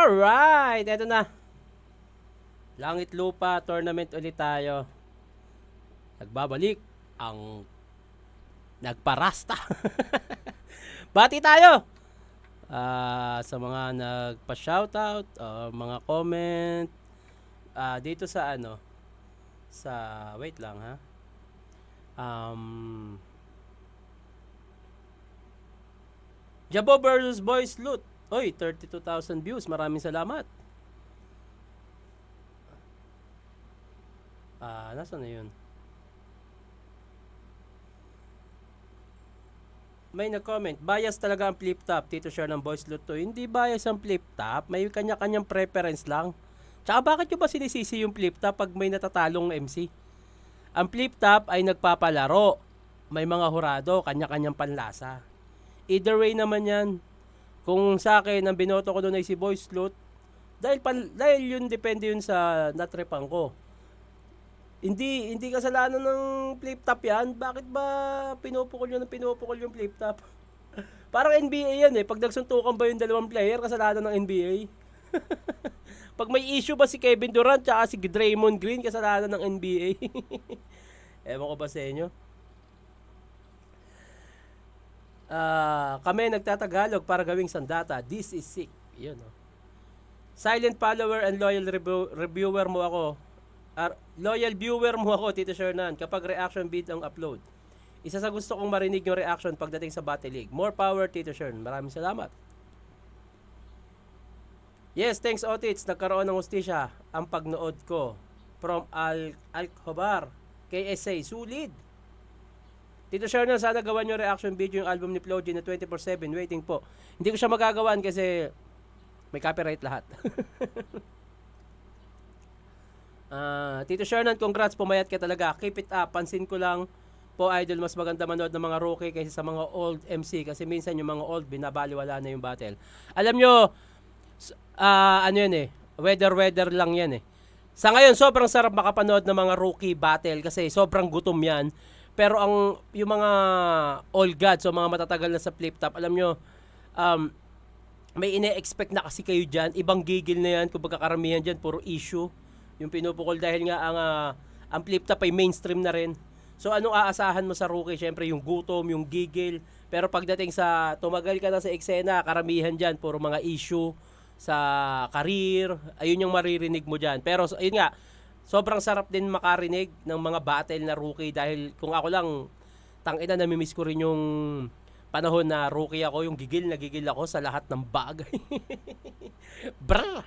Alright, eto na. Langit Lupa Tournament ulit tayo. Nagbabalik ang nagparasta. Bati tayo sa mga nagpa-shoutout, mga comment dito sa sa wait lang ha. Jabo versus Boys Loot. Oy, 32,000 views. Maraming salamat. Nasaan na yun? May nag-comment, bias talaga ang flip top. Tito share ng Boys Loot to. Hindi bias ang flip top. May kanya-kanyang preference lang. Tsaka bakit nyo ba sinisisi yung flip top pag may natatalong MC? Ang flip top ay nagpapalaro. May mga hurado, kanya-kanyang panlasa. Either way naman yan. Kung sa akin, ang binoto ko doon ay si Boys Loot, dahil yun depende yun sa natrepang ko. Hindi kasalanan ng flip top yan. Bakit ba pinupukol yung flip top? Parang NBA yan eh. Pag nagsuntukan ba yung dalawang player, kasalanan ng NBA? Pag may issue ba si Kevin Durant tsaka si Draymond Green, kasalanan ng NBA? Ewan ko ba sa inyo? Kami nagtatagalog para gawing sandata. This is sick. Yun, oh. Silent follower and loyal reviewer mo ako. Loyal viewer mo ako, Tito Shernan, kapag reaction vid ang upload. Isa sa gusto kong marinig yung reaction pagdating sa Battle League. More power, Tito Shern. Maraming salamat. Yes, thanks Otits. Nagkaroon ng hustisya ang pagnood ko from Al-Khobar KSA. Sulit. Tito Shernan, sana gawan nyo reaction video yung album ni Floji na 24/7. Waiting po. Hindi ko siya magagawan kasi may copyright lahat. Tito Shernan, congrats, pumayat ka talaga. Keep it up. Pansin ko lang po, idol, mas maganda manood ng mga rookie kaysa sa mga old MC kasi minsan yung mga old binabaliwala na yung battle. Alam nyo, ano yan eh, weather lang yan eh. Sa ngayon, sobrang sarap makapanood ng mga rookie battle kasi sobrang gutom yan. Pero yung mga old gods o mga matatagal na sa flip top, alam nyo, may ine-expect na kasi kayo dyan. Ibang gigil na yan, kung karamihan dyan, puro issue. Yung pinupukol dahil nga ang flip top ay mainstream na rin. So anong aasahan mo sa rookie? Siyempre yung gutom, yung gigil. Pero pagdating sa tumagal ka na sa eksena, karamihan dyan, puro mga issue sa career. Ayun yung maririnig mo dyan. Pero ayun nga, sobrang sarap din makarinig ng mga battle na rookie dahil kung ako lang, tangina, namimiss ko rin yung panahon na rookie ako, yung gigil na gigil ako sa lahat ng bagay. Brr!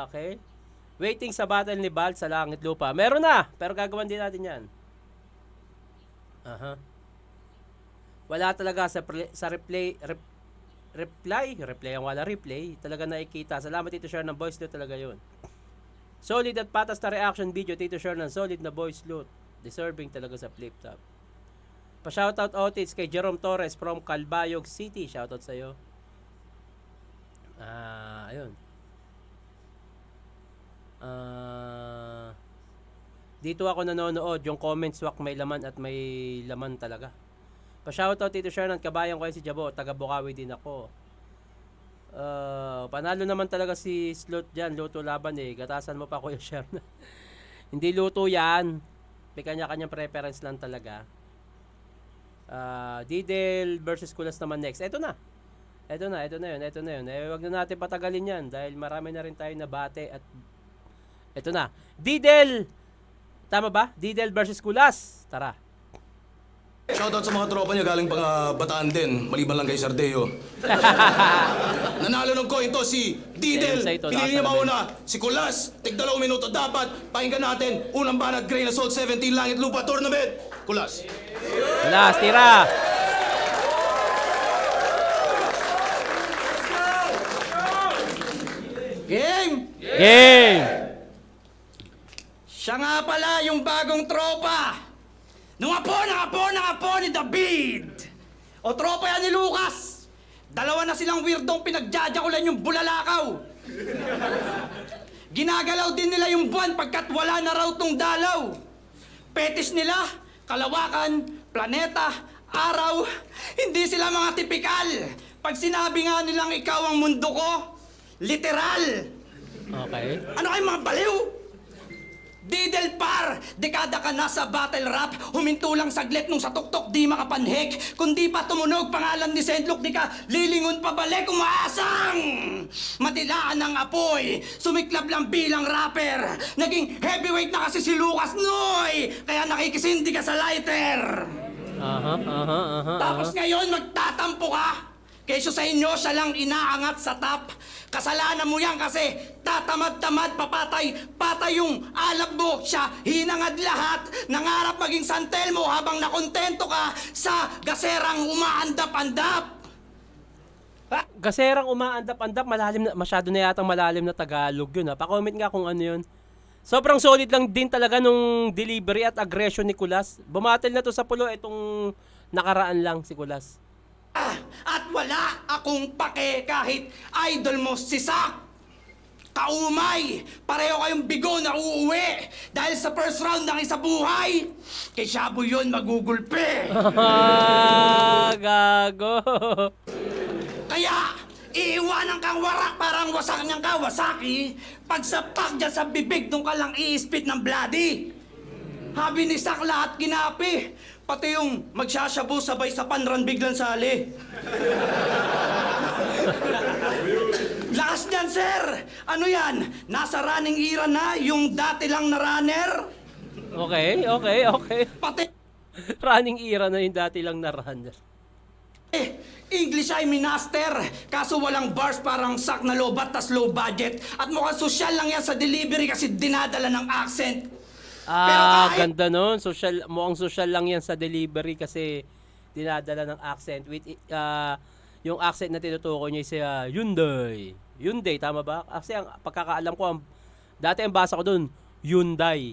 Okay. Waiting sa battle ni Bal sa Langit Lupa. Meron na, pero gagawin din natin yan. Wala talaga sa reply ang wala replay. Talaga nakikita. Salamat Tito Share ng Voice Loot, talaga yun. Solid at patas na reaction video, Tito Share ng solid na Voice Loot. Deserving talaga sa flip top. Pa-shoutout outits kay Jerome Torres from Calbayog City. Shoutout sa'yo. Ayun. Dito ako nanonood. Yung comment swak may laman at may laman talaga. Pa-shoutout Tito Shernan, kabayan ko si Jabo, taga Bukawi din ako. Panalo naman talaga si Slot dyan, luto laban eh. Gatasan mo pa Kuya Shernan. Hindi luto yan. May kanya-kanyang preference lang talaga. Didel versus Kulas naman next. Ito na yun. Wag na natin patagalin yan dahil marami na rin tayo na bate at ito na. Didel! Tama ba? Didel versus Kulas. Tara. Shoutout sa mga tropa niya galing Bataan din, maliban lang kay Sardeo. Nanalo ng coin to si Didel. Pinili niya mauna si Kulas. Tig 2 minuto dapat. Pakinggan natin. Unang banat, Grain Assault 17 Langit Lupa Tournament. Kulas. Kulas, tira. Game! Game! Siya nga pala yung bagong tropa! Nung apo ni David! O tropa yan ni Lucas! Dalawa na silang weirdong pinagjajakulan yung bulalakaw! Ginagalaw din nila yung buwan pagkat wala na raw tong dalaw! Petis nila, kalawakan, planeta, araw, hindi sila mga tipikal! Pag sinabi nga nilang ikaw ang mundo ko, literal. Okay. Ano kayo mga baliw? Didel par, dekada ka na sa battle rap, huminto lang saglit nung sa tuktok di makapanhik. Kundi pa tumunog pangalan ni Sendlok, di ka lilingon pabalik, umaasang! Matilaan ng apoy, sumiklab lang bilang rapper. Naging heavyweight na kasi si Lucas Noy, kaya nakikisindi ka sa lighter. Tapos ngayon magtatampo ka. Kaysa sa inyo, siya lang inaangat sa top. Kasalanan mo yan kasi tatamad-tamad, papatay yung alab mo. Siya hinangad lahat. Nangarap maging San Telmo habang nakontento ka sa gaserang umaandap-andap. Gaserang umaandap-andap, malalim na, masyado na yatang malalim na Tagalog yun. Pa-comment nga kung ano yun. Sobrang solid lang din talaga nung delivery at aggression ni Kulas. Bumatil na to sa pulo itong nakaraan lang si Kulas. At wala akong pake kahit idol mo si Sak. Kaumay, pareho kayong bigo na uuwi dahil sa first round ng isa buhay. Kay Shabu yun magugulpe. Gago. Kaya, iiwanan kang warak parang wasak niyang Kawasaki. Pagsapak dyan sa bibig nung ka lang iispit ng bloody. Habi ni Sak lahat kinapi. Pati yung magsasyabu sabay sa panran biglang sali. Lakas niyan, sir! Ano yan? Nasa running era na yung dati lang na runner? Okay. Pati Running era na yung dati lang na runner. English ay minaster. Kaso walang bars parang Sak na low bat tas low budget. At mukhang social lang yan sa delivery kasi dinadala ng accent. Ganda nun. Mukhang social lang yan sa delivery kasi dinadala ng accent. Yung accent na tinutukoy niya si Hyundai. Hyundai, tama ba? Kasi ang pagkakaalam ko, dati ang basa ko dun, Hyundai.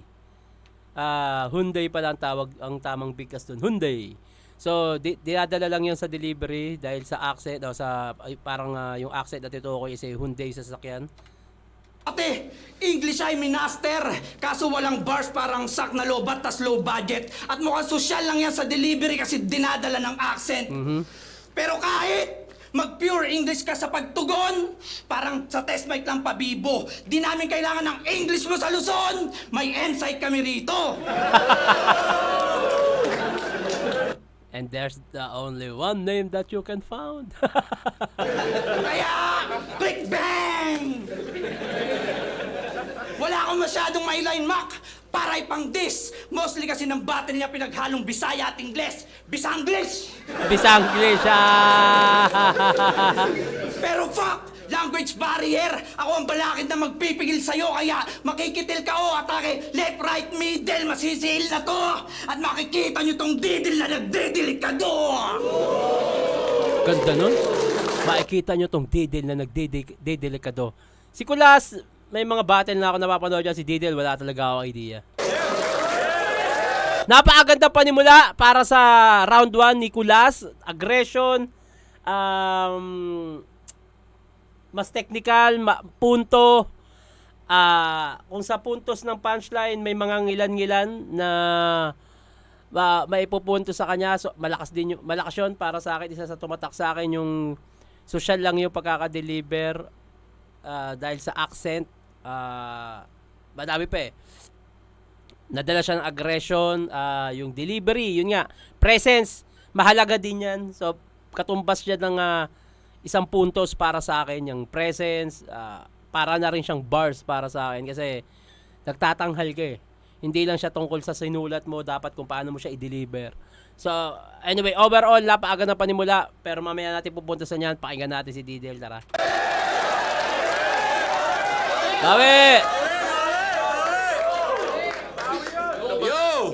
Hyundai pala ang tamang bigkas dun. Hyundai. So, dinadala lang yan sa delivery dahil sa accent, parang yung accent na tinutukoy si Hyundai sa sasakyan. Ate, English ay minaster. Kaso walang bars parang Sak na low bat tas low budget. At mukhang social lang yan sa delivery kasi dinadala ng accent. Pero kahit mag-pure English ka sa pagtugon, parang sa test mic lang pabibo. Di namin kailangan ng English mo sa Luzon. May insight kami rito. And there's the only one name that you can found. Kaya, click bang! Wala akong masyadong line Mac para ipang diss. Mostly kasi ng battle niya pinaghalong Bisaya at Ingles. Bisanglish! Bisanglish. Pero fuck! Language barrier! Ako ang balakid na magpipigil sa'yo kaya makikitil ka o atake left, right, middle, masisihil na to! At makikita nyo tong didil na nagdidelikado! Ganda nun. Makikita nyo tong Didil na nagdidelikado. Si Kulas, may mga battle na ako napapanood dyan. Si Didil, wala talaga ako idea. Napakaganda panimula para sa round 1 ni Kulas. Aggression, mas technical, punto. Kung sa puntos ng punchline, may mga ngilan-ngilan na maipupunto sa kanya. So, malakas yun para sa akin. Isa sa tumatak sa akin yung social lang yung pagkakadeliver dahil sa accent. Madami pa eh. Nadala siya ng aggression, yung delivery, yun nga. Presence, mahalaga din yan. So, katumbas siya ng isang puntos para sa akin. Yung presence, para na rin siyang bars para sa akin. Kasi, nagtatanghal ka eh. Hindi lang siya tungkol sa sinulat mo, dapat kung paano mo siya i-deliver. So, anyway, overall, napaaga na panimula. Pero mamaya natin pupunta sa niyan. Pakinggan natin si Didel, tara. Bawi! Yo!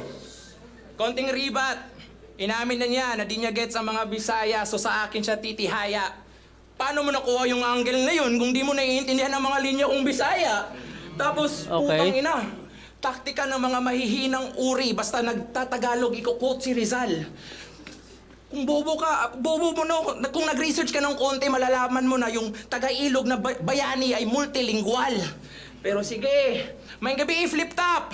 Konting ribat. Inamin na niya na di niya gets ang mga Bisaya, so sa akin siya titihaya. Paano mo nakuha yung angle na yun kung di mo naiintindihan ang mga linya kong Bisaya? Tapos, putang ina, taktika ng mga mahihinang uri, basta nagtatagalog, iko-quote si Rizal. Kung bobo mo no, kung nag-research ka ng konti, malalaman mo na yung taga-ilog na bayani ay multilingual. Pero sige, may gabi flip top.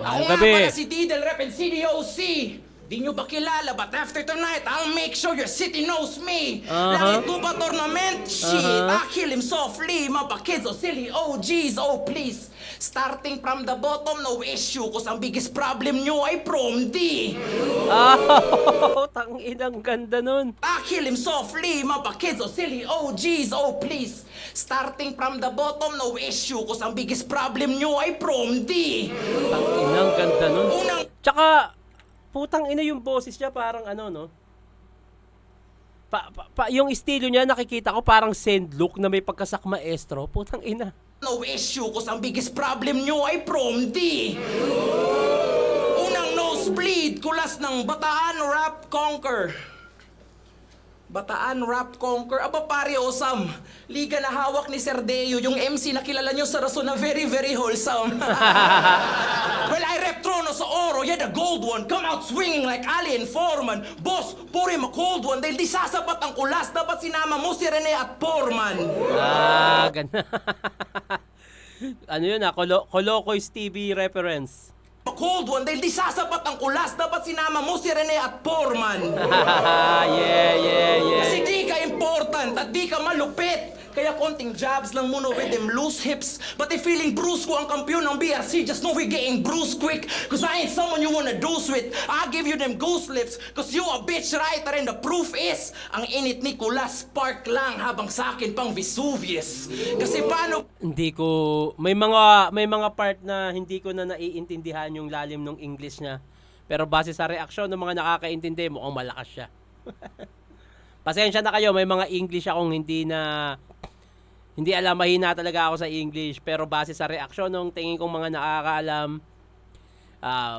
Ako nga pala si Didel Rep and CDOC. Di nyo ba kilala? But after tonight, I'll make sure your city knows me. Uh-huh. Langit lupa tournament? Shit, I kill him softly. Mapa kids, oh silly, oh jeez, oh please. Starting from the bottom, no issue. Cause ang biggest problem nyo ay prom D. Oh, tanginang ganda nun. I kill him softly. Mapa kids, oh silly, oh jeez, oh please. Starting from the bottom, no issue. Cause ang biggest problem nyo ay prom D. Tanginang ganda nun. Unang Tsaka, putang ina yung boses niya parang ano, no? Yung estilo niya, nakikita ko parang send look na may pagkasak maestro. Putang ina. no issue. Cause ang biggest problem nyo ay prom D. Unang nosebleed, kulas ng Bataan Rap Conquer. Bataan Rap Conquer. Aba pare Osam, liga na hawak ni Sir Deo, yung MC na kilala nyo sa rason na very, very wholesome. Well, I rep Trono sa oro, yeah, the gold one. Come out swinging like Ali and Foreman. Boss, pour him a cold one. Dahil di sasapat ang kulas, dapat sinama mo si Rene at Foreman. Ganda. Ano yun Colocoys TV reference. A cold one, dahil di sasapat ang kulas, dapat sinama mo si Rene at Foreman. yeah. Kasi di ka important at di ka malupit. Kaya konting jabs lang muna with them loose hips. But if feeling bruised ko ang kampiyon ng BRC, just know we're getting bruised quick. Cause I ain't someone you wanna deuce with. I give you them goose lips. Cause you a bitch writer and the proof is, ang init ni Kulas spark lang habang sa akin pang Vesuvius. Kasi paano Hindi ko may mga part na hindi ko na naiintindihan yung lalim ng English niya. Pero base sa reaksyon ng mga nakakaintindi, mukhang malakas siya. Pasensya na kayo, may mga English akong hindi alam, mahina talaga ako sa English, pero base sa reaksyon ng tingin kong mga nakakaalam,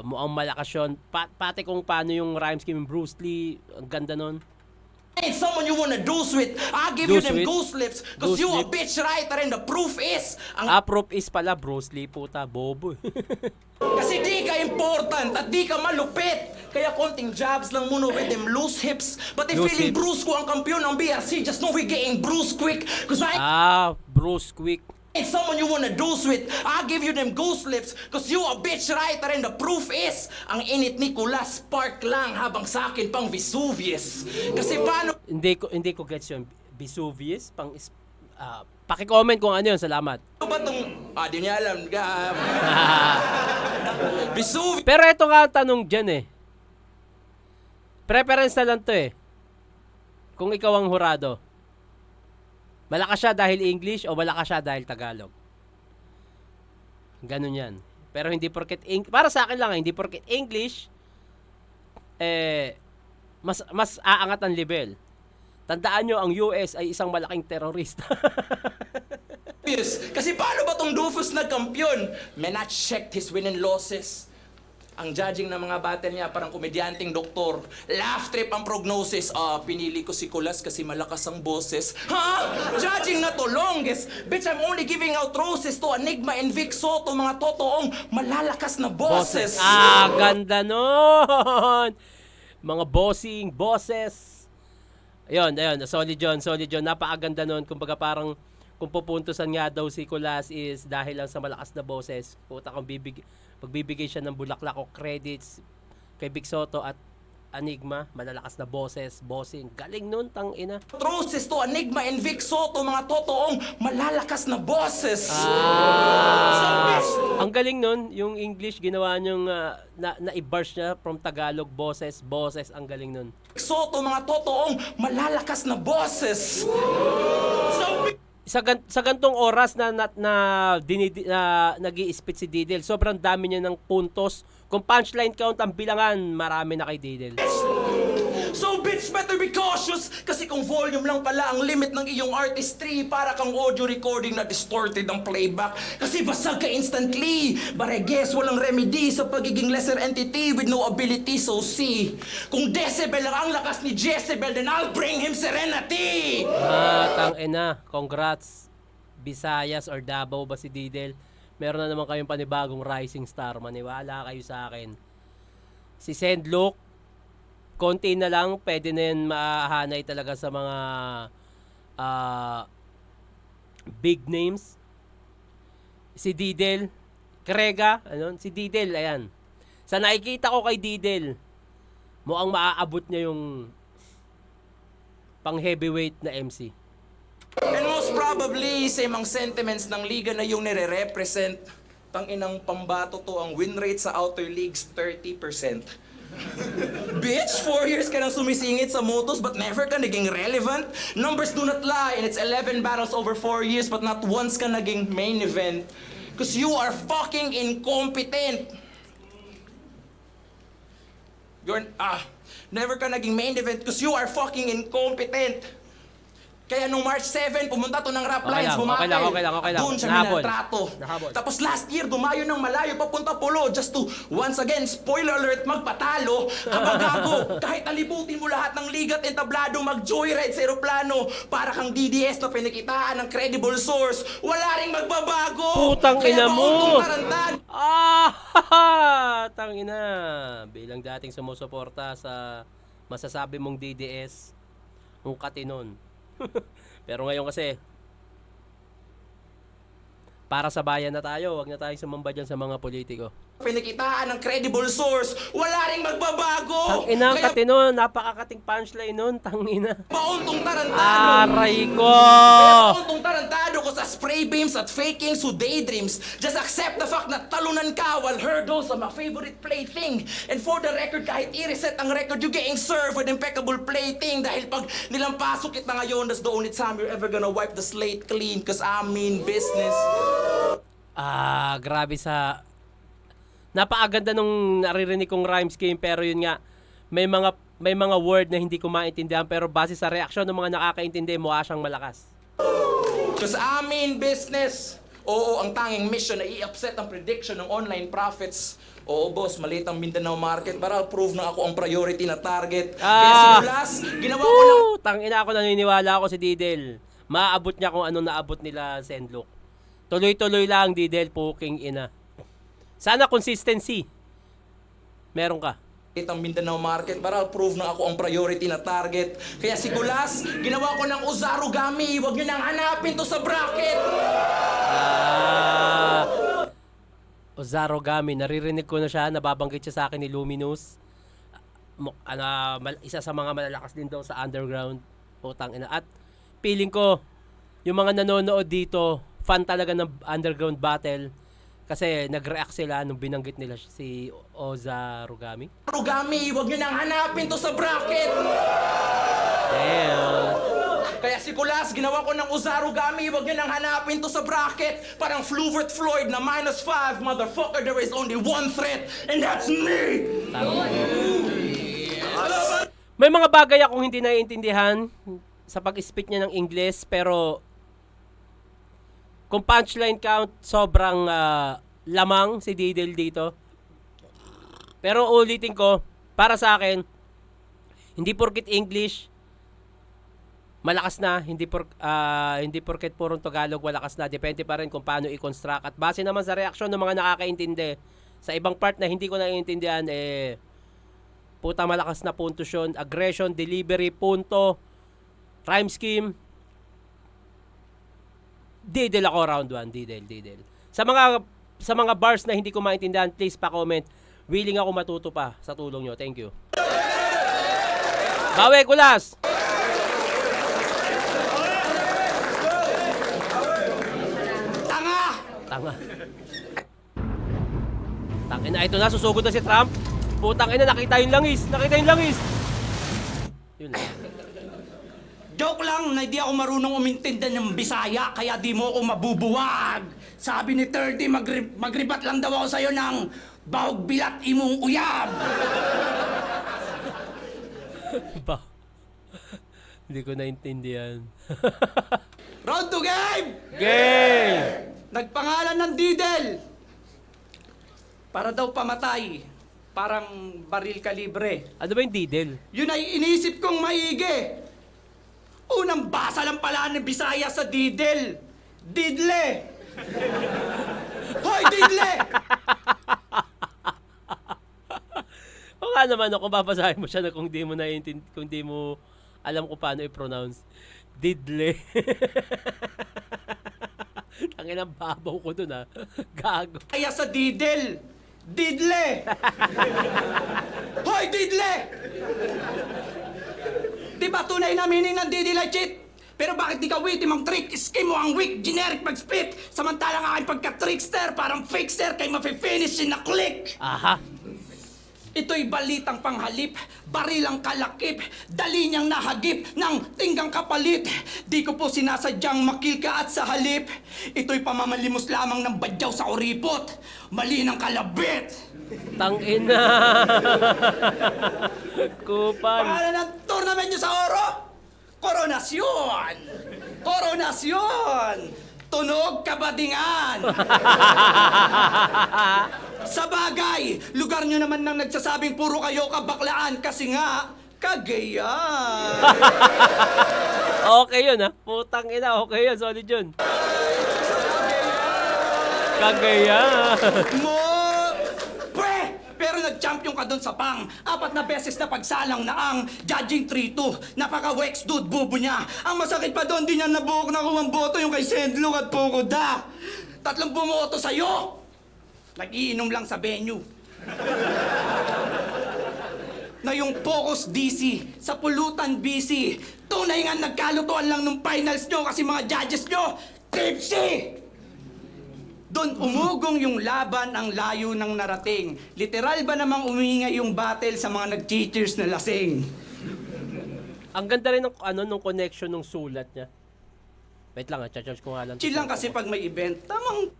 mukhang malakas yun. Pati kung paano yung rhyme scheme ng Bruce Lee, ang ganda nun. ain't someone you wanna deuce with. I give you Deuce them with? goose lips. Cause Goose you a lip? bitch writer and the proof is, ang Proof is pala Bruce Lee, puta, bobo. kasi di ka important at di ka malupit. Kaya konting jabs lang muna with them loose hips. But if Loose feeling hips. bruised ko ang kampiyon ng BRC, just know we're getting bruised quick. Cause I Bruce Quick. ain't someone you wanna deuce with. I give you them goose lips. Cause you a bitch writer and the proof is, ang init ni Kulas spark lang habang sa akin pang Vesuvius. Kasi paano Hindi ko gets yun. Vesuvius, paki-comment kung ano yun, salamat. ba tong... di niya alam. Vesuvius. Pero ito nga ang tanong dyan eh. Preference na lang to eh. Kung ikaw ang hurado. Malakas siya dahil English o malakas siya dahil Tagalog? Ganun yan. Pero hindi porket para sa akin lang, hindi porket English mas aangat ang level. Tandaan nyo, ang US ay isang malaking terorista. Kasi paano ba tong Dufus nagkampiyon? Man, I checked his win and losses. Ang judging ng mga battle niya, parang komedyanteng doktor. Laugh trip ang prognosis. Pinili ko si Kulas kasi malakas ang boses. Ha? Judging na to longest. Bitch, I'm only giving out roses to Enigma and Vic Soto, mga totoong malalakas na boses. Ganda nun! Mga bossing, bosses. Ayun, solid John. Napakaganda nun. Kumbaga parang, kung pupuntusan nga daw si Kulas is dahil lang sa malakas na boses. Puta kung pagbibigay siya ng bulaklak o credits kay Vic Soto at Enigma, malalakas na boses, bossing. Galing nun, tangina. Roses to Enigma and Vic Soto, mga totoong malalakas na boses. Ang galing nun, yung English ginawa niyong na-i-bars niya from Tagalog, boses, ang galing nun. Soto, mga totoong malalakas na boses. Sa gantong oras na nag-i-spit si Didel, sobrang dami niya ng puntos. Kung punchline count ang bilangan, marami na kay Didel. So bitch, better be cautious. Kasi kung volume lang pala ang limit ng iyong artistry, para kang audio recording na distorted ang playback. Kasi basag ka instantly. But I guess walang remedy sa pagiging lesser entity with no ability, so see. Kung decibel lang ang lakas ni Jezebel, then I'll bring him serenity. Tangina, congrats. Visayas or Davao ba si Didel? Meron na naman kayong panibagong rising star. Maniwala kayo sa akin. Si Sendlook, konti na lang, pwede na yan mahahanay talaga sa mga big names. Si Didel, si Didel, ayan. Sa nakikita ko kay Didel, mukhang maaabot niya yung pang heavyweight na MC. And most probably, same ang sentiments ng liga na yung nire-represent. Tanginang pambato to, ang win rate sa outer leagues, 30%. Bitch, 4 years ka nang sumisingit sa motos but never ka naging relevant? Numbers do not lie and it's 11 battles over 4 years but not once ka naging main event. Cause you are fucking incompetent. Never ka naging main event cause you are fucking incompetent. Kaya nung March 7, pumunta to ng Rap Lines, Okay lang. Doon siya Nahabol. minatrato. Nahabol. Tapos last year, dumayo ng malayo papunta Polo just to, once again, spoiler alert, magpatalo. Kabagago, kahit alibutin mo lahat ng ligat at entablado, mag-joyride sa aeroplano, para kang DDS na pinikitaan ng credible source, wala ring magbabago. Putang ina Kaya mo! mautong tarantan. Tangina. Bilang dating sumusuporta sa masasabi mong DDS, ang katinon. Pero ngayon kasi, para sa bayan na tayo, wag na tayong sumamba dyan sa mga politiko. Pinikitaan ng credible source, wala ring magbabago. Tangina, Kaya katinon. Napakakating punchline nun. Tangina. mauntong tarantado. Aray ko! Mauntong tarantado ko sa spray beams at fakings who daydreams. Just accept the fact na talunan ka while hurdles are my favorite plaything. And for the record, kahit i-reset ang record, you getting served with impeccable plating. Dahil pag nilampasok kita ngayon, that's the only time you're ever gonna wipe the slate clean. Cause I mean business. Grabe sa... Napakaganda nung naririnig kong rhyme scheme, pero yun nga, may mga word na hindi ko maintindihan, pero base sa reaksyon ng mga nakakaintindi, mukha siyang malakas. Cause I mean business. Oo, ang tanging mission na i-upset ang prediction ng online profits. Oo, boss, maliit ang Mindanao market, but I'll prove na ako ang priority na target. Kaya simulas, ginawa ko lang... Tangina ako, naniniwala ako si Didel. Maaabot niya kung anong naabot nila Senlook. Tuloy-tuloy lang, Didel, puking ina. Sana consistency. Meron ka. Ang Mindanao market, but I'll prove na ako ang priority na target. Kaya si Kulas, ginawa ko ng Uzarugami. Huwag niyo nang hanapin to sa bracket. Ozarogami, naririnig ko na siya, nababanggit siya sa akin ni Luminous. Isa sa mga malalakas din daw sa underground. Putang ina. At feeling ko, yung mga nanonood dito, fan talaga ng underground battle. Kasi nag-react sila nung binanggit nila si Ozarogami. Uzarugami, huwag niyo nang hanapin to sa bracket. Damn. Kaya si Kulas, ginawa ko ng Uzarugami, huwag niyo nang hanapin to sa bracket. Parang Fluvert Floyd na -5, motherfucker, there is only one threat, and that's me! May mga bagay akong hindi naiintindihan sa pag-speak niya ng Ingles, pero kung punchline count, sobrang lamang si Didel dito. Pero ulitin ko, para sa akin, hindi porket English, malakas na. Hindi porket purong Tagalog, malakas na. Depende pa rin kung paano i-construct. At base naman sa reaksyon ng mga nakakaintindi, sa ibang part na hindi ko naiintindihan, puta malakas na puntusyon, aggression, delivery, punto, rhyme scheme. Didel ako round 1, Didel. Sa mga bars na hindi ko maintindihan, please pa-comment. Willing ako matuto pa sa tulong nyo. Thank you. Bawi, Kulas! Tanga. Tangina, ito na, susugod na si Trump. Putang ina, nakita yung langis. Yun lang. Joke lang na di ako marunong umintindihan ng Bisaya, kaya di mo ako mabubuwag. Sabi ni 30, magribat lang daw ako sa'yo ng bahog bilat imong uyab. Ba? Hindi ko naintindihan. Round to game! Game! Nagpangalan ng Didel. Para daw pamatay. Parang baril kalibre. Ano ba yung Didel? Yun ay inisip kong maigi. Unang basa lang pala ng Bisaya sa Didel. Didle! Hoy, Didle! O nga naman, kung babasahin mo siya na kung di mo alam kung paano i-pronounce. Didle. Tangin ang babaw ko dun, ha. Gago. Kaya sa Didel. Didle! Hoy, Didle! Di ba tunay na meaning ng Didi legit? Pero bakit di ka witty mang trick? Scheme mo ang weak, generic mag-spit. Samantalang aking pagka-trickster, parang fakester, kay mafe-finish in a click. Aha. Ito'y balitang panghalip, barilang kalakip, dali niyang nahagip ng tinggang kapalit. Di ko po sinasadyang makil ka at sa halip. Ito'y pamamalimos lamang ng badyaw sa kuripot. Mali ng kalabit. Tangina. Kupan. Pangalan ng tournament niyo sa Oro? Koronasyon! Koronasyon! Tunog kabadingan! Sa bagay, lugar nyo naman nang nagsasabing puro kayo kabaklaan kasi nga, Cagayan! Okay yun ha. Putang ina, okay yun. Solid yun. Cagayan. Mo! Pre! Pero nag-champion ka doon sa pang. 4 na beses na pagsalang na ang judging 3-2. Napaka-wex dude, bubo niya. Ang masakit pa doon, di niya nabuhok na kumang boto yung kay Sendlong at Pogoda. 3 bumoto sa'yo. Nag-iinom lang sa venue. Na yung Focus DC, sa pulutan busy. Tunay nga nagkalutuan lang nung finals nyo kasi mga judges nyo, tipsy! Doon umugong yung laban, ang layo ng narating. Literal ba namang umingay yung battle sa mga nag-cheaters na lasing? Ang ganda rin ng nung connection ng sulat niya. Wait lang, charge ko nga lang. Chill lang kasi pag may event, tamang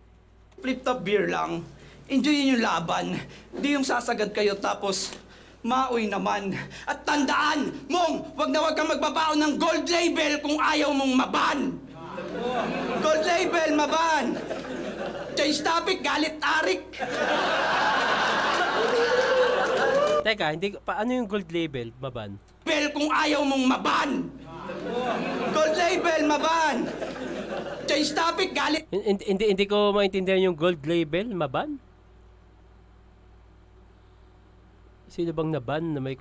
flip-top beer lang. Enjoyin yung laban. Di yung sasagad kayo tapos maoy naman. At tandaan mong, wag na wag kang magbabaon ng gold label kung ayaw mong maban. Gold label, maban. Change topic, galit Arik. Teka, hindi paano yung gold label, maban? Label kung ayaw mong maban. Gold label, maban. Change topic, galit. Hindi ko maintindihan yung gold label, maban? Sino bang naban na may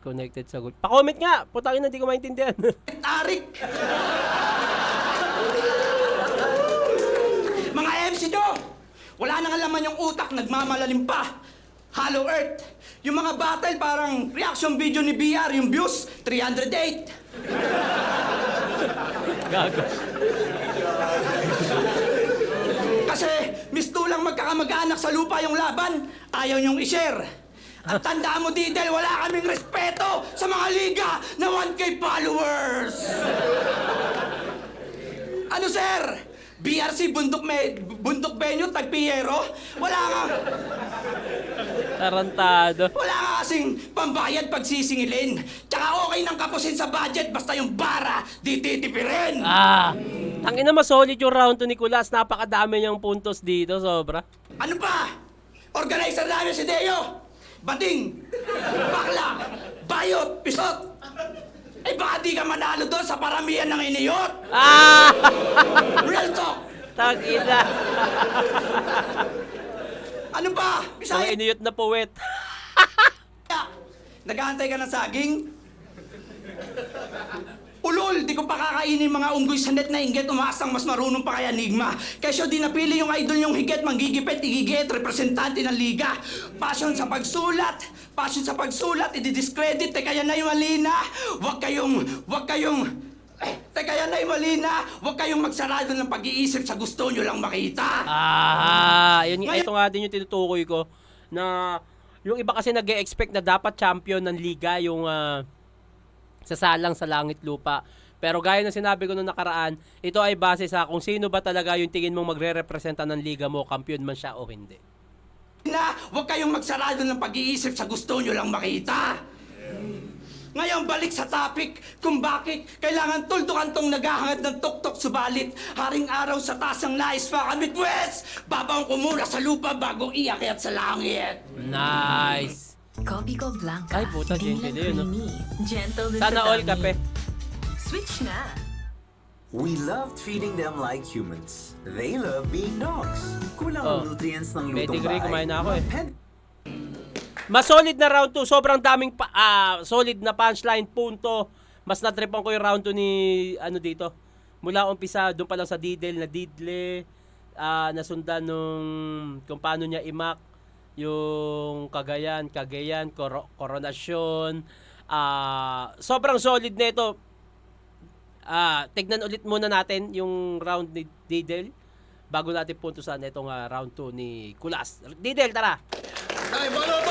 connected sa gold? Pa-comment nga! Putangin na, hindi ko maintindihan. Arik! Mga MC nyo! Wala nang alaman yung utak, nagmamalalim pa. Hollow Earth. Yung mga battle parang reaction video ni BR, yung views, 308. Gago. Kasi mistulang magkakamag-anak sa lupa yung laban, ayaw nyong i-share. At tandaan mo, Didel, wala kaming respeto sa mga liga na 1K followers! Ano, sir? BRC, bundok venue, tagpiyero? Wala nga. Tarantado. Wala nga kasing pambayad pag sisingilin. Tsaka okay nang kapusin sa budget, basta yung bara, di titipirin. Tangina, mas solid yung round to Nicolas. Napakadami niyang puntos dito, sobra. Ano pa? Organizer namin si Deo. Bading, bakla, bayot, pisot. Eh baka di ka manalo doon sa paramihan ng iniyot. Real talk. Tangina. Ano pa? Mga Bisaya. iniyot na puwet. Nag-aantay ka ng saging? Ulol, di ko pa kakainin mga unggoy sa net na inggit, umaasang mas marunong pa kay Enigma. Kesyo di napili yung idol yung higit, manggigipit, igigit, representante ng liga. Passion sa pagsulat, ididiscredit, teka yan na yung malina. Huwag kayong magsarado ng pag-iisip sa gusto nyo lang makita. Yun, ito nga din yung tinutukoy ko na yung iba kasi nag-e-expect na dapat champion ng liga yung sasalang sa langit lupa. Pero gaya ng sinabi ko nung nakaraan, ito ay base sa kung sino ba talaga yung tingin mong magre-representa ng liga mo, kampiyon man siya o hindi. Huwag kayong magsarado ng pag-iisip sa gusto nyo lang makita. Ngayon, balik sa topic kung bakit kailangan tuldukan tong naghahangad ng tuktok subalit haring araw sa taas ng nais pa kami West. Babaong ko muna sa lupa bago iakyat sa langit. Nice! Copico Blanca. Ay, puta, gentle yun, no? creamy. Gentle din Sana sa all tummy. kape. Switch na. We love treating them like humans. They love being dogs. Kulang ang nutrients ng lutong Pedigree, bahay. kumain na ako eh. Ped- Mas solid na round 2. Sobrang daming solid na punchline, punto. Mas natripan ko yung round 2 ni dito. Mula umpisa, doon pa lang sa Didel na Didle. Nasundan nung kung paano niya imak yung Cagayan, Coronasyon. Sobrang solid na ito. Tignan ulit muna natin yung round ni Didel bago natin puntusan itong round 2 ni Kulas. Didel, tara! Ay, banol!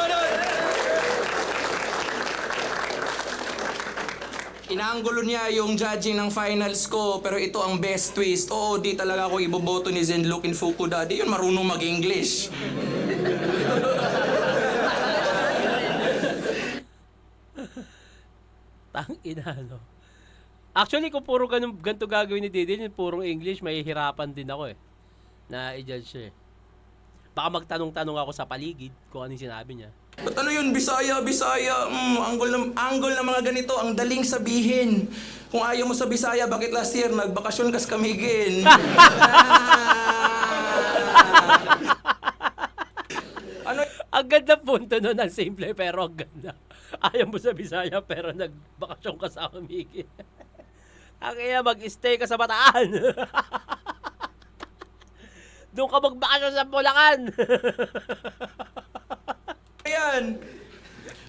Inaanggulo niya yung judging ng finals ko, pero ito ang best twist. Oo, di talaga ako iboboto ni Zenlook in Fukuda. Di yun marunong mag-English. Tangina, no? Actually, kung puro ganito gagawin ni Didel, yung purong English, mahihirapan din ako na i-judge siya Baka magtanong-tanong ako sa paligid kung ano yung sinabi niya. Ba't ano yun? Bisaya. Anggol na mga ganito, ang daling sabihin. Kung ayaw mo sa Bisaya, bakit last year nagbakasyon kas kamigin? Ano? Ang ganda punto nun, ang simple pero ang ganda. Ayaw mo sa Bisaya pero nagbakasyon ka sa Amigin. Ang kaya mag-stay ka sa Bataan. Doon ka magbakasyon sa Bulacan. Ayan.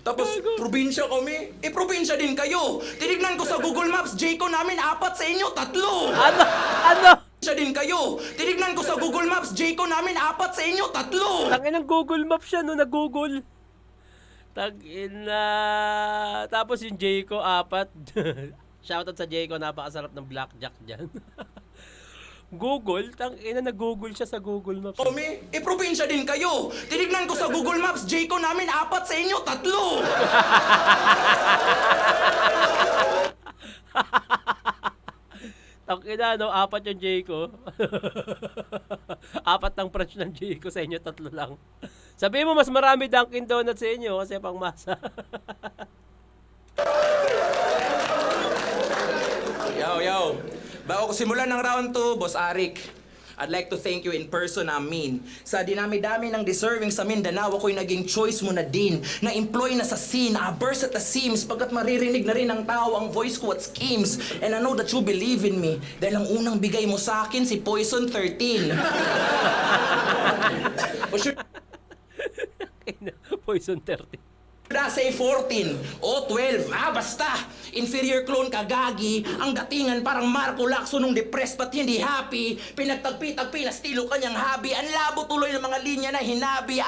Tapos, probinsya kami. Probinsya din kayo. Tinignan ko sa Google Maps, Jayco namin 4 sa inyo, 3. Ano? Probinsya din kayo. Tinignan ko sa Google Maps, Jayco namin 4 sa inyo, 3. Tangin ng Google Maps siya no, nag-Google. Tangina. Tapos yung Jayco 4. Shoutout sa Jayco, napakasarap ng blackjack dyan. Google, tangina, nag-Google siya sa Google Maps. Kami, probinsya din kayo. Tinignan ko sa Google Maps, Jayco namin 4 sa inyo, 3. Tangina, no, 4 yung Jayco. 4 ng branch ng Jayco, sa inyo 3 lang. Sabihin mo, mas marami Dunkin Donuts sa inyo kasi pang masa. Yo. Bago ko simulan ng round 2, Boss Arik, I'd like to thank you in person, Sa dinami-dami ng deserving sa Mindanao, ako'y naging choice mo na din. Na-employ na sa scene, na-burst at the seams, pagkat maririnig na rin ng tao ang voice ko at schemes. And I know that you believe in me, dahil ang unang bigay mo sa akin, si Poison 13. O should Poison 30. I say 14 o 12? Basta! Inferior clone ka, gagi. Ang datingan parang Marco Lacson nung depressed but hindi happy. Pinagtagpi-tagpi na estilo kanyang hobby. Ang labo tuloy ng mga linya na hinabi.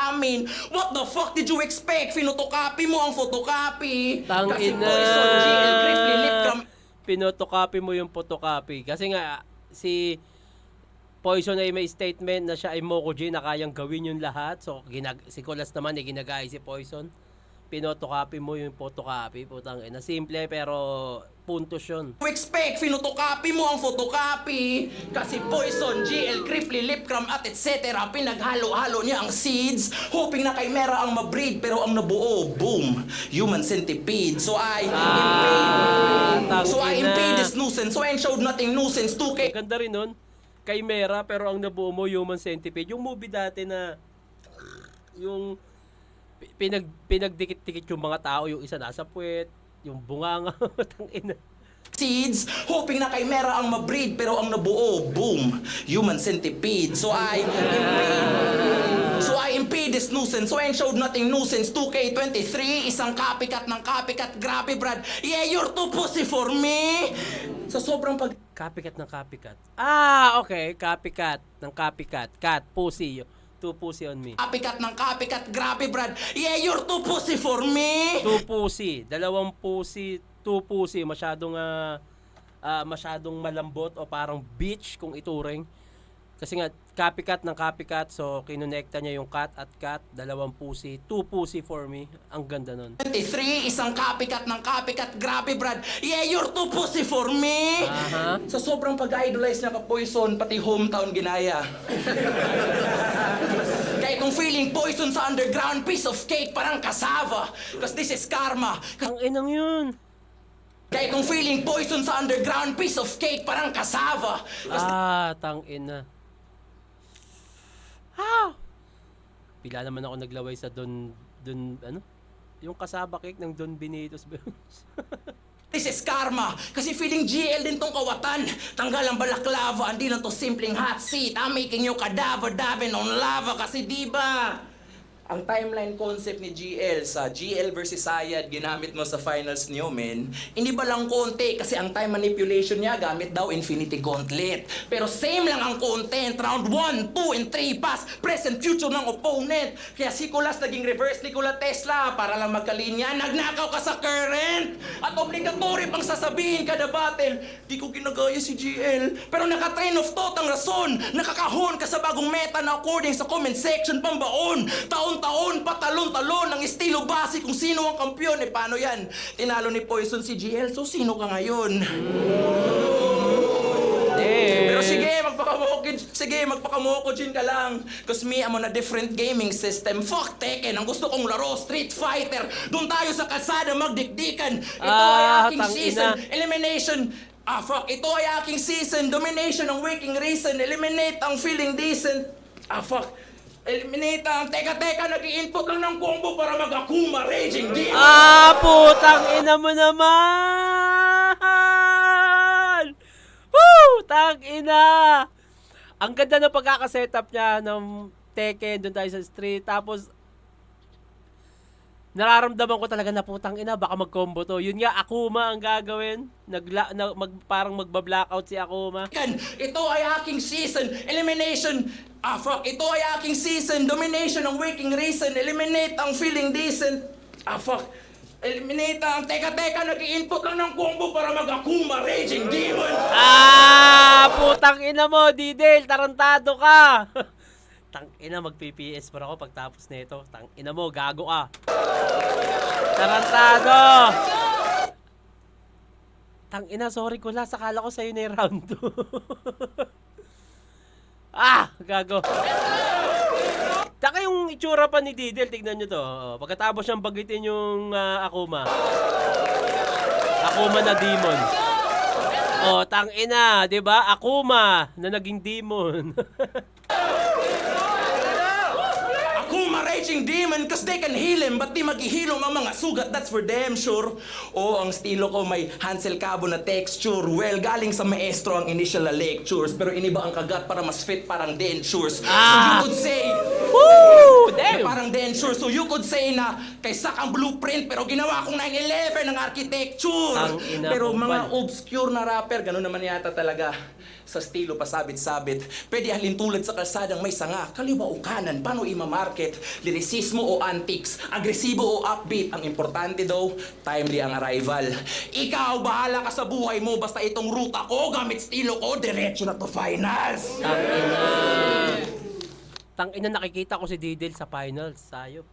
What the fuck did you expect? Finotocopy mo ang photocopy. Kasi Tangina. Poison, GL, Crispy, Lip Cam. Pinotocopy mo yung photocopy. Kasi nga, si Poison ay may statement na siya ay Moko J na kayang gawin yung lahat. So, si Kulas naman ay ginagaya si Poison. Pinotocopy mo yung photocopy. Putang ina. Simple pero puntos yun. You expect? Finotocopy mo ang photocopy. Kasi Poison, GL, Crispy, Lip Cam at etc. Pinaghalo-halo niya ang seeds. Hoping na kay Mera ang mabreed. Pero ang nabuo, boom, human centipede. So I impede this nuisance. So I showed nothing nuisance. 2K. Ganda rin nun. Kay Mera pero ang nabuo mo human centipede. Yung movie dati na yung pinagdikit-dikit yung mga tao, yung isa nasa puwet, yung bunganga, tangina. Seeds, hoping na kay Mera ang mabreed, pero ang nabuo, boom, human centipede. So I impede this nuisance. So I showed nothing nuisance. 2K23, isang copycat ng copycat. Grabe, Brad. Yeah, you're too pussy for me. Sa sobrang Copycat ng copycat. Okay. Copycat ng copycat. Cat, pussy. Two pussy on me. Copycat ng copycat. Grabe, Brad. Yeah, you're too pussy for me. Two pussy. 2 pussy. 2 pussy. Masyadong malambot o parang bitch kung ituring. Kasi nga, copycat ng copycat. So, kinonekta niya yung cat at cat. 2 pussy. 2 pussy for me. Ang ganda nun. 23, isang copycat ng copycat. Grabe, Brad. Yeah, you're too pussy for me. Sa sobrang pag-idolize niya ka Poison, pati hometown ginaya. Kaya kung feeling Poison sa underground, piece of cake parang cassava. Cause this is karma. Ang inang yun. Kaya kung feeling Poison sa underground, piece of cake parang cassava. Tang ina. Pila naman ako naglaway sa Don yung kasaba cake ng Don Benitos. This is karma. Kasi feeling GL din tong kawatan. Tanggal ang balaklava. Hindi lang to simpleng hot seat. I'm making you cadaver, davin on lava. Kasi diba, ang timeline concept ni GL sa GL versus Sayad ginamit mo sa finals niyo, men, hindi ba lang konti kasi ang time manipulation niya gamit daw Infinity Gauntlet. Pero same lang ang content, round 1, 2, and 3, pass, present, future ng opponent. Kaya si Kulas naging reverse Nikola Tesla para lang magkalinya, nagnakaw ka sa current. At obligatory pang sasabihin kada battle, di ko ginagaya si GL. Pero naka-train of thought ang rason, nakakahon ka sa bagong meta na according sa comment section pambaon. Taon-taon, patalon-talon ang estilo base kung sino ang kampiyon. Eh paano yan? Tinalo ni Poison si GL, so sino ka ngayon? Pero sige, magpakamokojin ka lang. Cause me, I'm on a different gaming system. Fuck Tekken, ang gusto kong laro, Street Fighter. Doon tayo sa kalsada magdikdikan. Ito ay aking season, elimination. Fuck, ito ay aking season, domination ang waking reason, eliminate ang feeling decent. Fuck, eliminate ang teka, nag-i-input lang ng combo para mag-Akuma Raging Demon. Putang ina mo naman! Woo! Tang ina! Ang ganda ng pagkakasetup niya ng Tekken, doon tayo sa street. Tapos, nararamdaman ko talaga na putang ina, baka mag-combo to. Yun nga, Akuma ang gagawin. Parang magba-blackout si Akuma. Ito ay aking season, elimination. Fuck, ito ay aking season, domination ang waking reason, eliminate ang feeling decent. Fuck, eliminate ang teka, nag-i-input lang ng combo para mag-Akuma Raging Demon. Putang ina mo, Didel, tarantado ka. Tang ina, mag-PPS pa ako pagtapos nito. Tang ina mo, gago ka. Tarantado. Tang ina, sorry Kulas, akala ko sa'yo na yung round 2. Gago. Taka yung itsura pa ni Didel, tignan nyo to. Pagkatapos siyang bagitin yung Akuma. Akuma na demon. Tang ina, 'di ba? Akuma na naging demon. Akuma Raging Demon cause they can heal him but di maghihilom ang mga sugat, that's for damn sure. Ang estilo ko may Hansel Cabo na texture. Well, galing sa maestro ang initial na lectures pero iniba ang kagat para mas fit parang dentures. So you could say, Woo! Damn! parang dentures. So you could say na kaysa ang blueprint pero ginawa kong 9/11 ng architecture. Tangina, Pero mga kumpal. obscure na rapper, ganun naman yata talaga. Sa estilo pasabit-sabit. Pwede halin tulad sa kalsadang may sanga, kaliwa o kanan, paano imamarket? Lirisismo o antics, agresibo o upbeat. Ang importante daw, timely ang arrival. Ikaw, bahala ka sa buhay mo, basta itong ruta ko, gamit estilo ko, diretso na to finals. Tangina, nakikita ko si Didel sa finals. Sayop.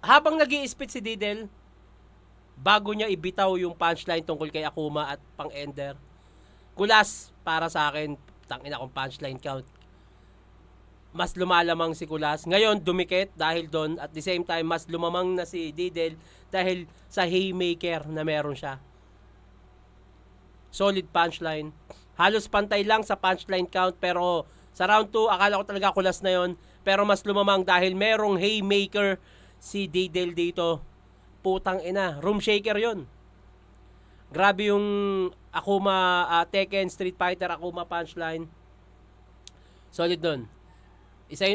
Habang nag-i-spit si Didel, bago niya ibitaw yung punchline tungkol kay Akuma at pang-ender, Kulas, para sa akin, tangina kong punchline count, mas lumalamang si Kulas. Ngayon, dumikit dahil doon. At the same time, mas lumamang na si Didel dahil sa haymaker na meron siya. Solid punchline. Halos pantay lang sa punchline count, pero sa round 2, akala ko talaga Kulas na yon. Pero mas lumamang dahil merong haymaker si Didel dito. Putang ina, room shaker yon. Grabe yung Akuma Tekken, Street Fighter, Akuma punchline. Solid nun.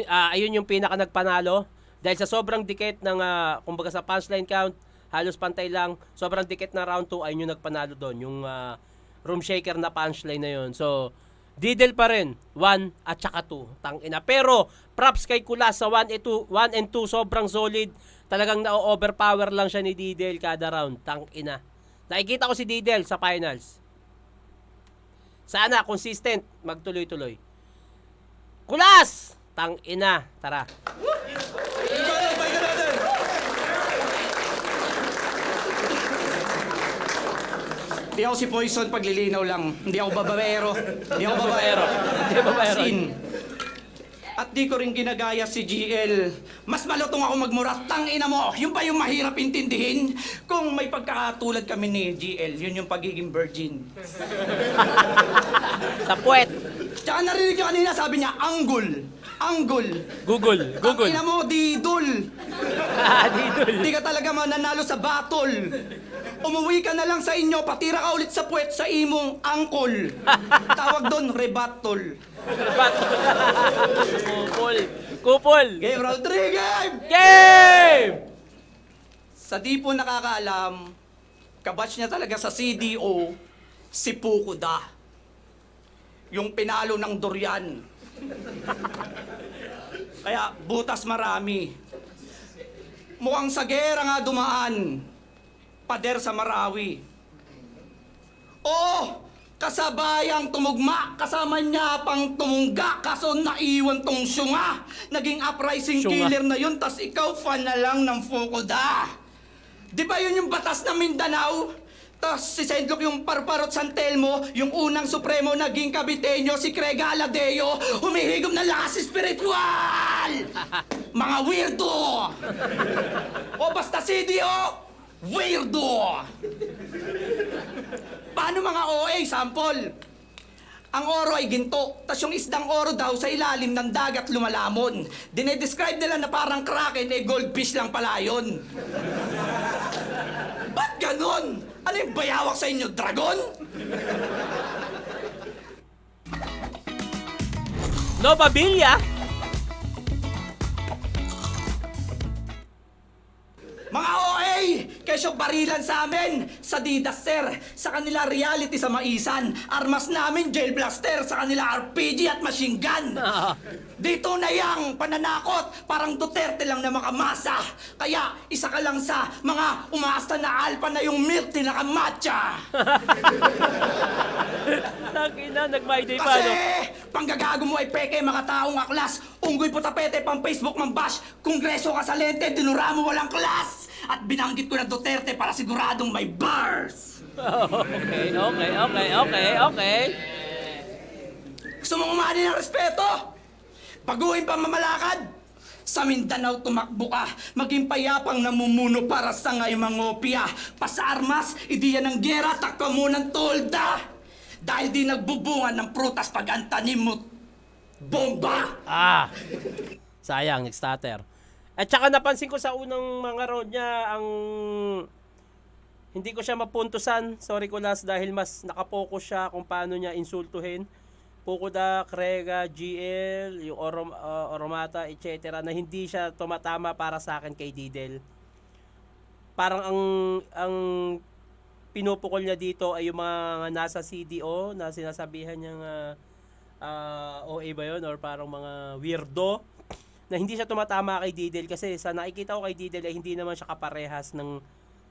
Ayun yung pinaka nagpanalo. Dahil sa sobrang dikit ng, kumbaga sa punchline count, halos pantay lang. Sobrang dikit na round 2, ayun yung nagpanalo doon. Yung room shaker na punchline na yun. So, Didel pa rin. 1 at saka 2. Tangina. Pero, props kay Kulas sa 1 and 2, sobrang solid. Talagang na-overpower lang siya ni Didel kada round. Tangina. Nakikita ko si Didel sa finals. Sana, consistent. Magtuloy-tuloy. Kulas! Tangina. Tara. Hindi ako si Poison, paglilinaw lang. Hindi ako babaero. Hindi ako babaero. Hindi babaero. As in. At di ko rin ginagaya si GL. Mas malutong ako magmura. Tangina mo, yun pa yung mahirap intindihin. Kung may pagkakatulad kami ni GL, yun yung pagiging virgin. Sa puwet. Tsaka narinig ko kanina, sabi niya, anggol. Anggol. Google. Tangina mo, didol. Didol. Di ka talaga mananalo sa battle. Umuwi ka na lang sa inyo, patira ka ulit sa puwet sa imong angkol. Tawag doon, rebatol. Google. Kupol! Game round 3, game! Game! Sa di po nakakaalam, kabatch niya talaga sa CDO, si Pukuda. Yung pinalo ng durian. Kaya butas marami. Mukhang sa gera nga dumaan. Pader sa Marawi. Oo! Kasabayang tumugma, kasama niya pang tumungga, kaso naiwan tong syunga. Naging uprising Syunga. killer na yun, tas ikaw fan na lang ng Fukuda. Di ba yun yung batas ng Mindanao? Tas si Sendlok yung Parparot San Telmo, yung unang supremo naging Caviteño, si Craig Aladeo, humihigom na lakas spiritual! Mga weirdo! O basta CDO, weirdo! Paano mga OA, sample? Ang oro ay ginto, tas yung isdang oro daw sa ilalim ng dagat lumalamon. Dinedescribe nila na parang kraken, eh goldfish lang pala yun. Ba't ganon? Ano yung bayawak sa inyo, dragon? No Pabilia? Mga OA! Kesyo barilan sa amin! Sa Didas, sir! Sa kanila reality sa maisan! Armas namin jail blaster! Sa kanila RPG at machine gun! Dito na yang pananakot! Parang Duterte lang na makamasa! Kaya isa ka lang sa mga umaasta na alpa na yung milk tea na kamatcha! Tangina, nag-my day pa, Kasi no? panggagago mo ay peke mga taong aklas. Unggoy po tapete pang Facebook mang bash. Kongreso ka sa lente, dinura mo walang klas. At binanggit ko na Duterte para siguradong may bars. Okay. Gusto mo umani ng respeto? Baguhin pa mamalakad. Sa Mindanao tumakbo ka, maging payapang namumuno para sa ngayong mangopia. Pasa armas, idiyan ng gera, takpa mo ng tolda. Dahil di nagbubungan ng prutas pag ang tanim mo, bomba! Sayang, nag-stutter. At saka napansin ko sa unang mga round niya, hindi ko siya mapuntusan. Sorry Kulas, dahil mas nakapokus siya kung paano niya insultuhin. Pukuda, Krega, GL, yung Oromata, etc. na hindi siya tumatama para sa akin kay Didel. Parang ang pinupukol niya dito ay yung mga nasa CDO na sinasabihan niyang OA ba yun or parang mga weirdo na hindi siya tumatama kay Didel kasi sa nakikita ko kay Didel ay hindi naman siya kaparehas ng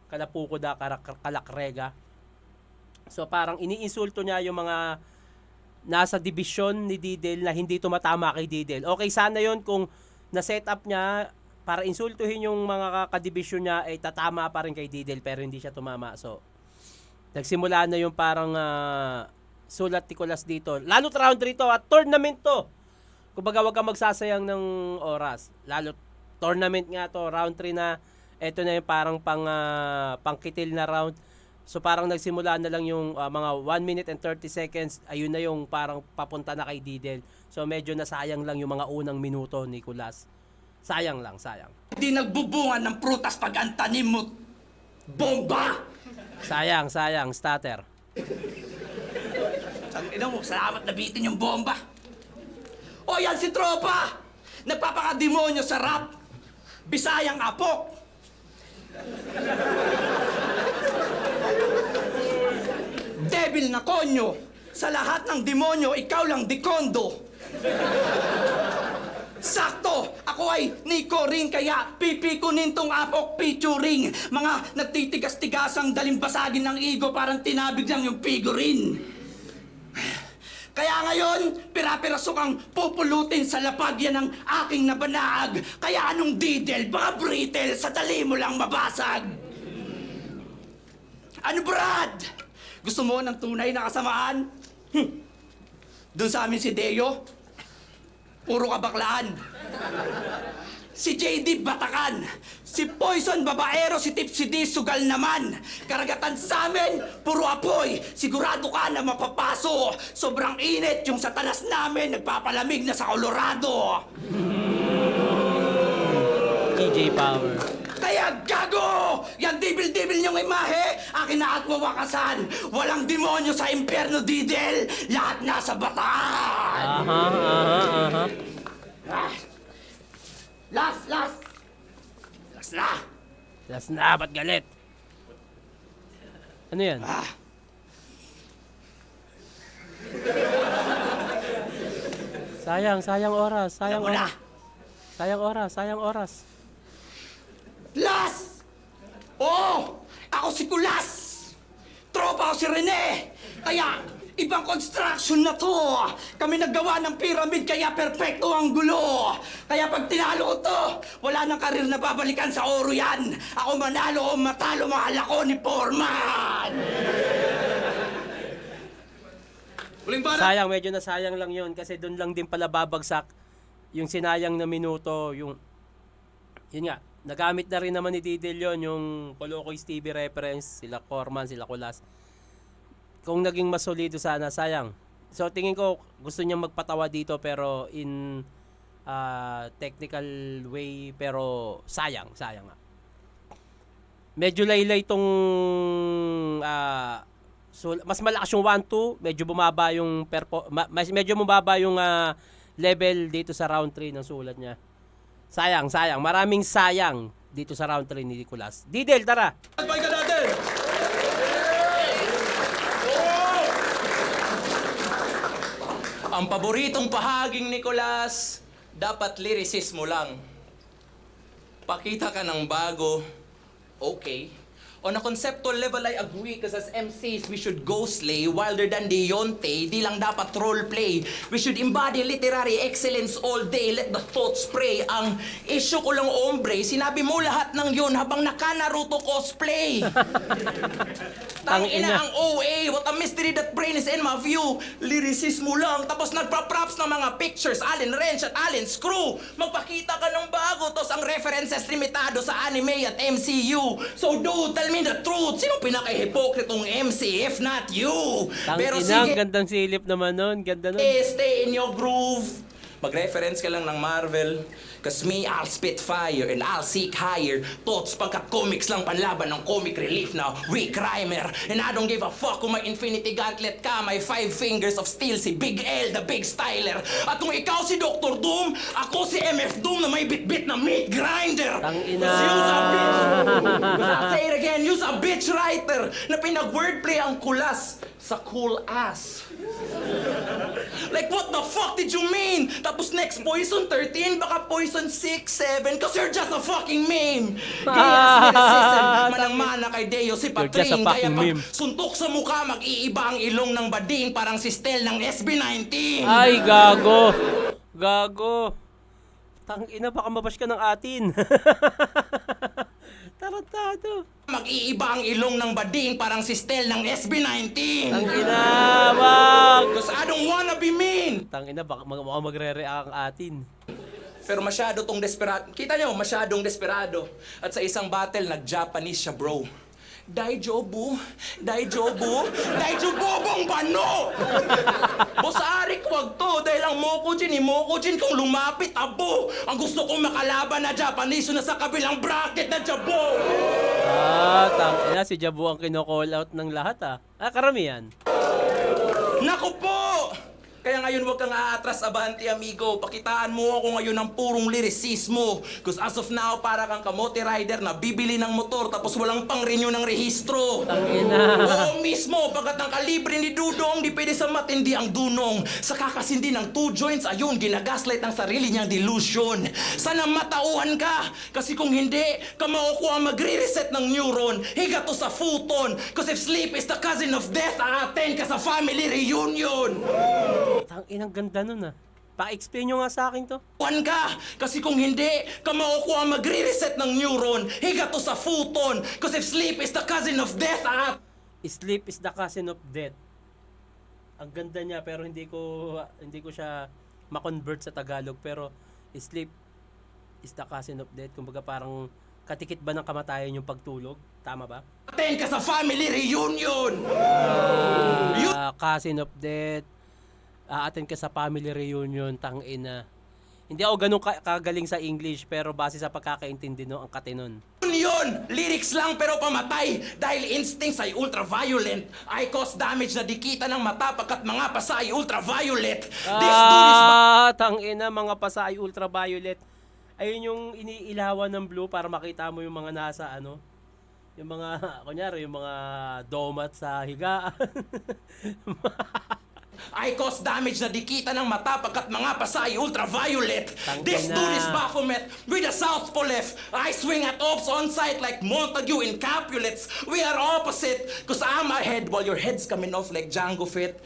Kalapukuda, Kalakrega. So parang iniinsulto niya yung mga nasa division ni Didel na hindi tumatama kay Didel. Okay, sana yon kung na-set up niya para insultuhin yung mga kadibisyon niya ay tatama pa rin kay Didel pero hindi siya tumama. So nagsimula na yung parang sulat tikulas dito. Lalo't round 3 to at tournament to. Kumbaga wag kang magsasayang ng oras. Lalo tournament nga to, round 3 na. Ito na yung parang pangkitil na round. So parang nagsimula na lang yung mga 1 minute and 30 seconds. Ayun na yung parang papunta na kay Didel. So medyo nasayang lang yung mga unang minuto ni Kulas. Sayang lang, sayang. Di nagbubungan ng prutas pag ang tanim mo, bomba! Sayang, stutter. Ina mo, salamat na bitin yung bomba. O yan si Tropa! Nagpapakademonyo sa rap. Bisayang apok. Devil na konyo. Sa lahat ng demonyo, ikaw lang dikondo. Sakto! Ako ay Nico ring kaya pipikunin tong apok featuring. Mga nagtitigas-tigasang dalimbasagin ng ego parang tinabig lang yung figurine. Kaya ngayon, pira-piraso kang pupulutin sa lapag yan ng aking nabanaag. Kaya anong Didel, baka brittle, sa dali mo lang mabasag. Ano Brad? Gusto mo ng tunay na kasamaan? Doon sa amin si Deo, puro kabaklaan. Si JD Batakan, si Poison Babaero, si Tipsy D sugal naman. Karagatan sa amin, puro apoy, sigurado ka na mapapaso. Sobrang init yung satanas namin, nagpapalamig na sa Colorado. DJ Power. Kaya gago! Yan dibil-dibil niyong imahe, akin na at wawakasan. Walang demonyo sa impyerno, Didel. Lahat nasa bataan. Aha. Last! Last na! Last na, ba't galit? Ano yan? Sayang oras, sayang Alam mo na! oras. Sayang oras, sayang oras. Las! Oo! Ako si Kulas! Tropa ko si Rene! Kaya, ibang construction na to! Kami naggawa ng pyramid kaya perpekto ang gulo! Kaya pag tinalo ko to, wala nang karir na babalikan sa oro yan! Ako manalo o matalo, mahal ako ni Foreman! Huling banat! Sayang, medyo nasayang lang yun kasi doon lang din pala babagsak yung sinayang na minuto, yung yun nga, nagamit na rin naman ni Didel yun, yung Colocoy TV reference, sila Corman, sila Kulas. Kung naging mas solido sana, sayang. So tingin ko gusto niyang magpatawa dito pero in technical way, pero sayang nga. Medyo laylay tong so mas malakas yung 1-2, medyo bumaba yung medyo bumaba yung level dito sa round 3 ng sulat niya. Sayang. Maraming sayang dito sa round 3 ni Nicolas. Didel, tara! Pakinggan natin! Ang paboritong pahaging Nicolas, dapat lyricismo lang. Pakita ka ng bago, okay. On a conceptual level, I agree because as MCs, we should go slay wilder than Deontay. Di lang dapat role play. We should embody literary excellence all day. Let the thoughts spray. Ang issue ko lang, ombre, sinabi mo lahat ng yun habang naka-Naruto cosplay. Tangina ang OA. What a mystery that brain is in my view. Lyricismo lang. Tapos nagpa-props ng mga pictures. Allen Wrench at Allen Screw. Magpakita ka ng bago. Tapos ang references limitado sa anime at MCU. So dude, tell me the truth. Sino pinaka-hipokritong MC if not you? Pero Tangina, sige, gandang silip naman nun. Ganda nun. stay in your groove. Mag-reference ka lang ng Marvel. Cause me, I'll spit fire and I'll seek higher. Thoughts pagkat comics lang panlaban ng comic relief na weak rhymer. And I don't give a fuck kung may infinity gauntlet ka. May 5 fingers of steel, si Big L, the big styler. At kung ikaw si Dr. Doom, ako si MF Doom na may bit-bit na meat grinder. Tangina. Cause use a bitch. Cause I'll say it again, use a bitch writer na pinag-wordplay ang Kulas sa cool ass. Like, what the fuck did you mean? Tapos next, Poison 13, baka Poison 6, 7, cause you're just a fucking meme. Gayas lyricism, manang-mana kay Deo si You're just a Patring. Kaya fucking pag meme. suntok sa mukha, mag-iiba ang ilong ng bading, parang si Stel ng SB19. Ay, gago. Tangina, baka mabash ka ng atin. Tarantado. Mag-iiba ang ilong ng bading, parang si Stel ng SB19. Tangina, wag. Cause I don't wanna be mean. Tangina, baka magre-react ang atin. Pero masyado tong desperado. Kita nyo, masyadong desperado. At sa isang battle, nag-Japanese siya, bro. Daijobu, Daijobobong bano! Boss Arik, wag to. Dahil ang Mokujin kung lumapit, abo. Ang gusto kong makalaban na Japanese na sa kabilang bracket na Jabo. Tangina, si Jabu ang kino-call out ng lahat karamihan. Naku po! Kaya ngayon huwag kang aatras, abante amigo. Pakitaan mo ako ngayon ng purong lyricismo. Cause as of now, para kang kamote rider na bibili ng motor tapos walang pang-renew ng rehistro. Tangina. Oo mismo, pagkat ang kalibre ni Dudong, di pwede sa matindi ang dunong. Sa kakasindi ng 2 joints, ayun, ginagaslight ang sarili niyang delusion. Sana matauhan ka, kasi kung hindi, kamao ang magre-reset ng neuron. Higa to sa futon, cause if sleep is the cousin of death, a-attend ka sa family reunion. Tanginang ganda nun Pa-explain nyo nga sa akin to. Tuhan ka, kasi kung hindi, kamao ang magre-reset ng neuron. Higa to sa futon, cause if sleep is the cousin of death, Sleep is the cousin of death. Ang ganda niya pero hindi ko siya ma-convert sa Tagalog, pero sleep is the cousin of death. Kumbaga parang katikit ba ng kamatayan yung pagtulog? Tama ba? attend ka sa family reunion. Cousin of death. Attend ka sa family reunion, tangina. Hindi ako ganun kagaling sa English, pero base sa pagkakaintindi ang katinon. Yun! Lyrics lang pero pamatay dahil instincts ay ultraviolet. I cause damage na dikita ng mata pagkat mga pasa ay ultraviolet. This dude is Tangina, mga pasa ay ultraviolet. Ayun yung iniilawan ng blue para makita mo yung mga nasa ano, yung mga, kunyari, yung mga domat sa higaan. I cause damage na dikita ng mata pagkat mga pasay ultraviolet. Tangina. This dude is Baphomet with a southpaw left. I swing at ops on sight like Montague in Capulets. We are opposite cause I'm ahead while your head's coming off like Django Fett.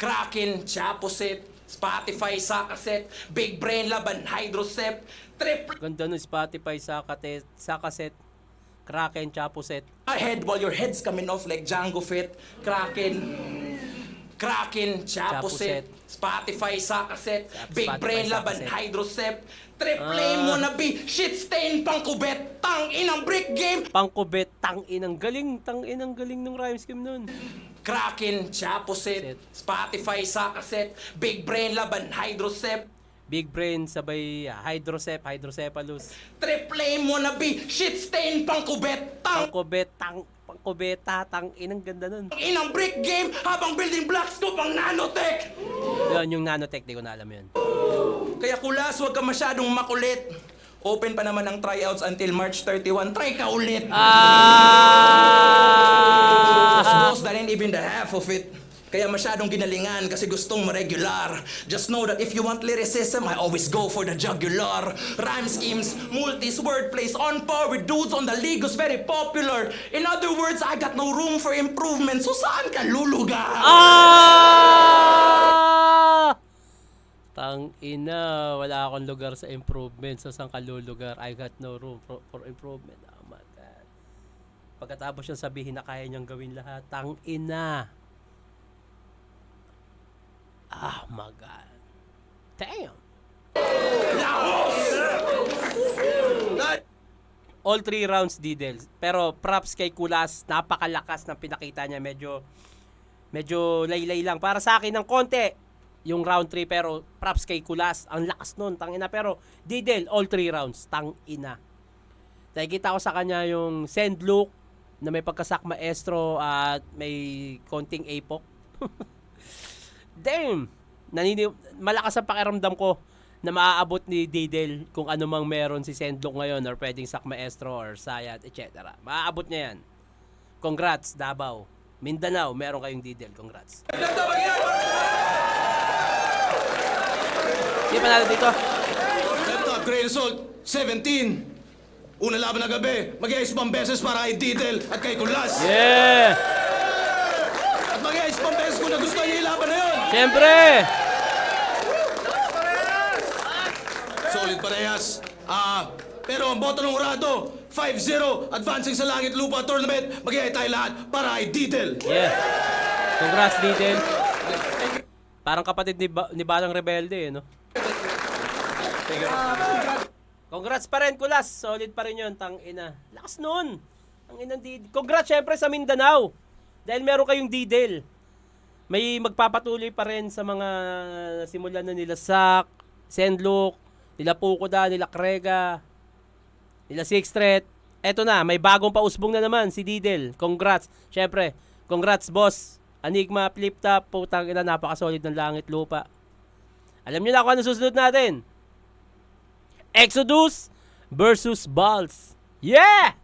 Kraken, Chaposet, Spotify sa cassette, Big Brain laban Hydrocep, Triple Ganda nun, Spotify sa cassette, Kraken, Chaposet. ahead while your head's coming off like Django Fett. Kraken, Chaposet, Spotify sa cassette, Big Spotify Brain sa laban cassette. Hydrocep, Triple wannabe, shit stain pangkubet, tang inang brick game. Pangkubet, tangin ang galing ng rhyme scheme nun. Kraken, Chaposet, Spotify sa cassette, Big Brain laban Hydrocep, Big Brain sabay hydrocephalus. Triple wannabe, shit stain pangkubet, tang Pangkubeta, tangin ang ganda nun. inang brick game habang building blocks ko pang nanotech. Yun, yung nanotech, di ko na alam yun. Kaya kulas, huwag ka masyadong makulit. Open pa naman ang tryouts until March 31. Try ka ulit. Boss, that ain't even the half of it. Kaya masyadong ginalingan kasi gustong ma-regular. Just know that if you want lyricism, I always go for the jugular. Rhyme schemes, multis, wordplays, on par with dudes on the league who's very popular. In other words, I got no room for improvement. So saan ka lulugar? Tangina, wala akong lugar sa improvement. So saan ka lulugar? I got no room for improvement. Oh my God. Pagkatapos siyang sabihin na kaya niyang gawin lahat, tangina. Oh my God. Damn. All 3 rounds Didel. Pero props kay Kulas, napakalakas ng pinakita niya. Medyo laylay lang. Para sa akin ng konti yung round 3, pero props kay Kulas. Ang lakas nun, tangina. Pero Didel, all 3 rounds, tangina. Nakikita ko sa kanya yung send look na may pagkasak maestro at may konting apok. Damn! Malakas ang pakiramdam ko na maaabot ni Didel kung ano mang meron si Sendlock ngayon or pwedeng sak maestro or sayat, etc. Maaabot niya yan. Congrats, Davao. Mindanao, meron kayong Didel. Congrats. Hindi pa natin dito. Laptop, grain of salt, 17. Una laban na gabi, mag-iis pang beses para kay Didel at kay Kulas. Yeah! At mag-iis pang beses kung nagustuhan niya yung laban na yun. Siyempre! Solid parehas. Pero ang boto ng Urado, 5-0, advancing sa Langit Lupa Tournament, mag-iay tayo lahat para kay Didel. Yeah! Congrats, Didel. Parang kapatid ni Batang Rebelde, no? Congrats pa rin, Kulas. Solid pa rin yun, tangina. Lakas nun. Tanginang Didel. Congrats, syempre, sa Mindanao. Dahil meron kayong Didel. May magpapatuloy pa rin sa mga simulan na nila Sak, Sendlock, nila Pukoda, nila Krega, nila Sixth Threat. Eto na, may bagong pausbong na naman, si Didel. Congrats. Syempre, congrats, boss. Enigma, Flip Top, putang ina, napakasolid ng Langit Lupa. Alam niyo na kung ano susunod natin. Exodus versus Balls. Yeah!